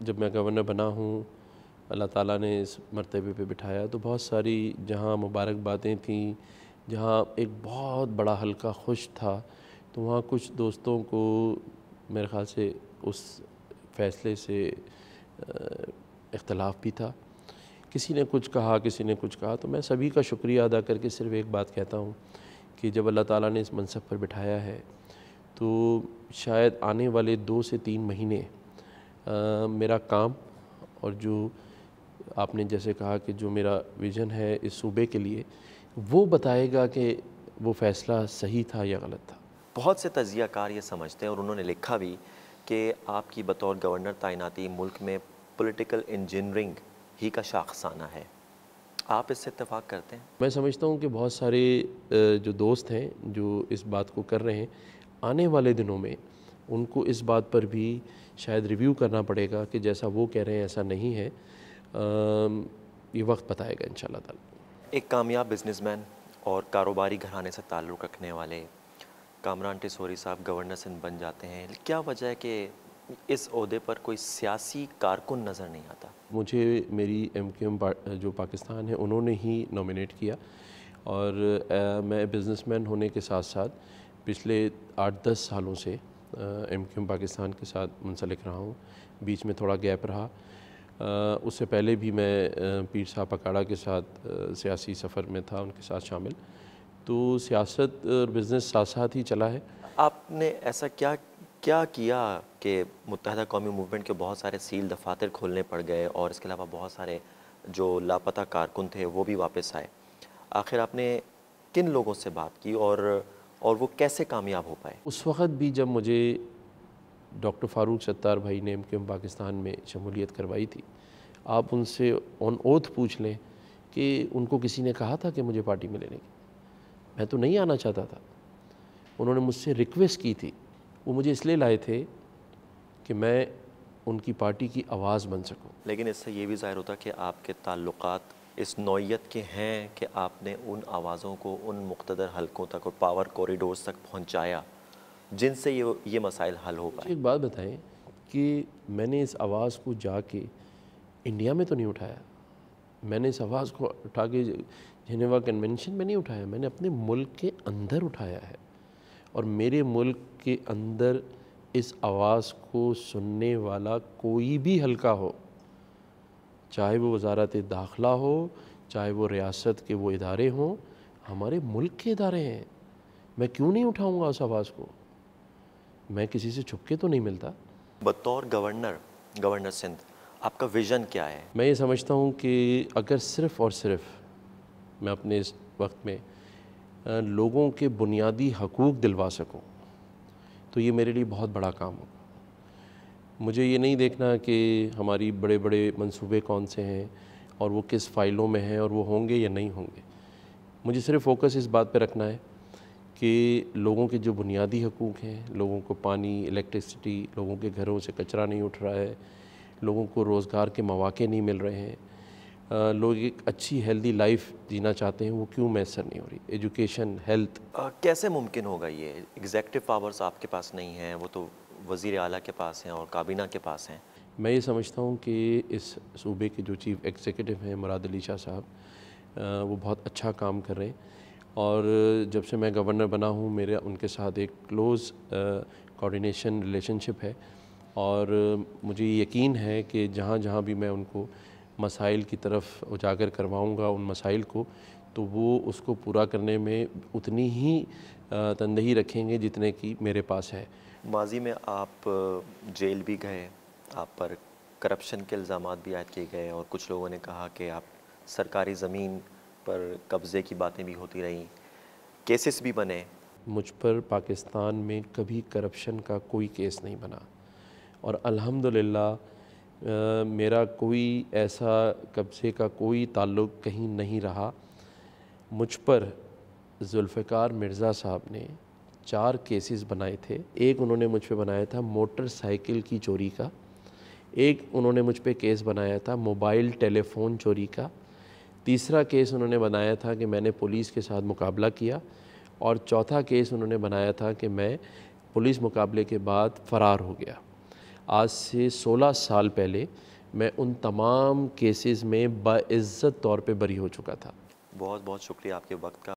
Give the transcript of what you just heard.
جب میں گورنر بنا ہوں، اللہ تعالیٰ نے اس مرتبے پہ بٹھایا، تو بہت ساری جہاں مبارک باتیں تھیں، جہاں ایک بہت بڑا حلقہ خوش تھا، تو وہاں کچھ دوستوں کو میرے خیال سے اس فیصلے سے اختلاف بھی تھا۔ کسی نے کچھ کہا، کسی نے کچھ کہا، تو میں سبھی کا شکریہ ادا کر کے صرف ایک بات کہتا ہوں کہ جب اللہ تعالیٰ نے اس منصب پر بٹھایا ہے تو شاید آنے والے 2 سے 3 مہینے میرا کام اور جو آپ نے جیسے کہا کہ جو میرا ویژن ہے اس صوبے کے لیے، وہ بتائے گا کہ وہ فیصلہ صحیح تھا یا غلط تھا۔ بہت سے تجزیہ کار یہ سمجھتے ہیں اور انہوں نے لکھا بھی کہ آپ کی بطور گورنر تعیناتی ملک میں پولیٹیکل انجینئرنگ ہی کا شاخسانہ ہے۔ آپ اس سے اتفاق کرتے ہیں؟ میں سمجھتا ہوں کہ بہت سارے جو دوست ہیں جو اس بات کو کر رہے ہیں، آنے والے دنوں میں ان کو اس بات پر بھی شاید ریویو کرنا پڑے گا کہ جیسا وہ کہہ رہے ہیں ایسا نہیں ہے۔ یہ وقت بتائے گا انشاءاللہ تعالی۔ ایک کامیاب بزنس مین اور کاروباری گھرانے سے تعلق رکھنے والے کامران ٹیسوری صاحب گورنر سندھ بن جاتے ہیں، کیا وجہ ہے کہ اس عہدے پر کوئی سیاسی کارکن نظر نہیں آتا؟ مجھے میری MQM جو پاکستان ہے انہوں نے ہی نومینیٹ کیا، اور میں بزنس مین ہونے کے ساتھ ساتھ پچھلے 8-10 سالوں سے MQM پاکستان کے ساتھ منسلک رہا ہوں۔ بیچ میں تھوڑا گیپ رہا، اس سے پہلے بھی میں پیر صاحب اکھاڑا کے ساتھ سیاسی سفر میں تھا، ان کے ساتھ شامل۔ تو سیاست اور بزنس ساتھ ساتھ ہی چلا ہے۔ آپ نے ایسا کیا کہ متحدہ قومی موومنٹ کے بہت سارے سیل دفاتر کھولنے پڑ گئے اور اس کے علاوہ بہت سارے جو لاپتہ کارکن تھے وہ بھی واپس آئے؟ آخر آپ نے کن لوگوں سے بات کی اور وہ کیسے کامیاب ہو پائے؟ اس وقت بھی جب مجھے ڈاکٹر فاروق ستار بھائی نے MQM پاکستان میں شمولیت کروائی تھی، آپ ان سے آن اوتھ پوچھ لیں کہ ان کو کسی نے کہا تھا کہ مجھے پارٹی میں لینے کی؟ میں تو نہیں آنا چاہتا تھا، انہوں نے مجھ سے ریکویسٹ کی تھی۔ وہ مجھے اس لیے لائے تھے کہ میں ان کی پارٹی کی آواز بن سکوں۔ لیکن اس سے یہ بھی ظاہر ہوتا کہ آپ کے تعلقات اس نوعیت کے ہیں کہ آپ نے ان آوازوں کو ان مقتدر حلقوں تک اور پاور کوریڈورز تک پہنچایا جن سے یہ مسائل حل ہو پائے۔ ایک بات بتائیں کہ میں نے اس آواز کو جا کے انڈیا میں تو نہیں اٹھایا، میں نے اس آواز کو اٹھا کے جنیوا کنونشن میں نہیں اٹھایا، میں نے اپنے ملک کے اندر اٹھایا ہے، اور میرے ملک کے اندر اس آواز کو سننے والا کوئی بھی حلقہ ہو، چاہے وہ وزارت داخلہ ہو، چاہے وہ ریاست کے وہ ادارے ہوں، ہمارے ملک کے ادارے ہیں، میں کیوں نہیں اٹھاؤں گا اس آواز کو؟ میں کسی سے چھپ کے تو نہیں ملتا۔ بطور گورنر سندھ آپ کا ویژن کیا ہے؟ میں یہ سمجھتا ہوں کہ اگر صرف اور صرف میں اپنے اس وقت میں لوگوں کے بنیادی حقوق دلوا سکوں تو یہ میرے لیے بہت بڑا کام ہوگا۔ مجھے یہ نہیں دیکھنا کہ ہماری بڑے بڑے منصوبے کون سے ہیں اور وہ کس فائلوں میں ہیں اور وہ ہوں گے یا نہیں ہوں گے۔ مجھے صرف فوکس اس بات پہ رکھنا ہے کہ لوگوں کے جو بنیادی حقوق ہیں، لوگوں کو پانی، الیکٹرسٹی، لوگوں کے گھروں سے کچرا نہیں اٹھ رہا ہے، لوگوں کو روزگار کے مواقع نہیں مل رہے ہیں، لوگ ایک اچھی ہیلدی لائف جینا چاہتے ہیں، وہ کیوں میسر نہیں ہو رہی؟ Education, health. کیسے ممکن ہوگا یہ؟ ایگزیکٹو پاورز آپ کے پاس نہیں ہیں، وہ تو وزیر اعلیٰ کے پاس ہیں اور کابینہ کے پاس ہیں۔ میں یہ سمجھتا ہوں کہ اس صوبے کے جو چیف ایگزیکٹو ہیں مراد علی شاہ صاحب، وہ بہت اچھا کام کر رہے ہیں، اور جب سے میں گورنر بنا ہوں میرا ان کے ساتھ ایک کلوز کوآرڈینیشن ریلیشن شپ ہے، اور مجھے یقین ہے کہ جہاں جہاں بھی میں ان کو مسائل کی طرف اجاگر کرواؤں گا ان مسائل کو، تو وہ اس کو پورا کرنے میں اتنی ہی تندہی رکھیں گے جتنے کی میرے پاس ہے۔ ماضی میں آپ جیل بھی گئے، آپ پر کرپشن کے الزامات بھی عائد کیے گئے اور کچھ لوگوں نے کہا کہ آپ سرکاری زمین پر قبضے کی باتیں بھی ہوتی رہیں، کیسز بھی بنے۔ مجھ پر پاکستان میں کبھی کرپشن کا کوئی کیس نہیں بنا، اور الحمدللہ میرا کوئی ایسا قبضے کا کوئی تعلق کہیں نہیں رہا۔ مجھ پر ذوالفقار مرزا صاحب نے 4 کیسز بنائے تھے۔ ایک انہوں نے مجھ پہ بنایا تھا موٹر سائیکل کی چوری کا، ایک انہوں نے مجھ پہ کیس بنایا تھا موبائل ٹیلی فون چوری کا، تیسرا کیس انہوں نے بنایا تھا کہ میں نے پولیس کے ساتھ مقابلہ کیا، اور چوتھا کیس انہوں نے بنایا تھا کہ میں پولیس مقابلے کے بعد فرار ہو گیا۔ آج سے 16 سال پہلے میں ان تمام کیسز میں باعزت طور پہ بری ہو چکا تھا۔ بہت بہت شکریہ آپ کے وقت کا۔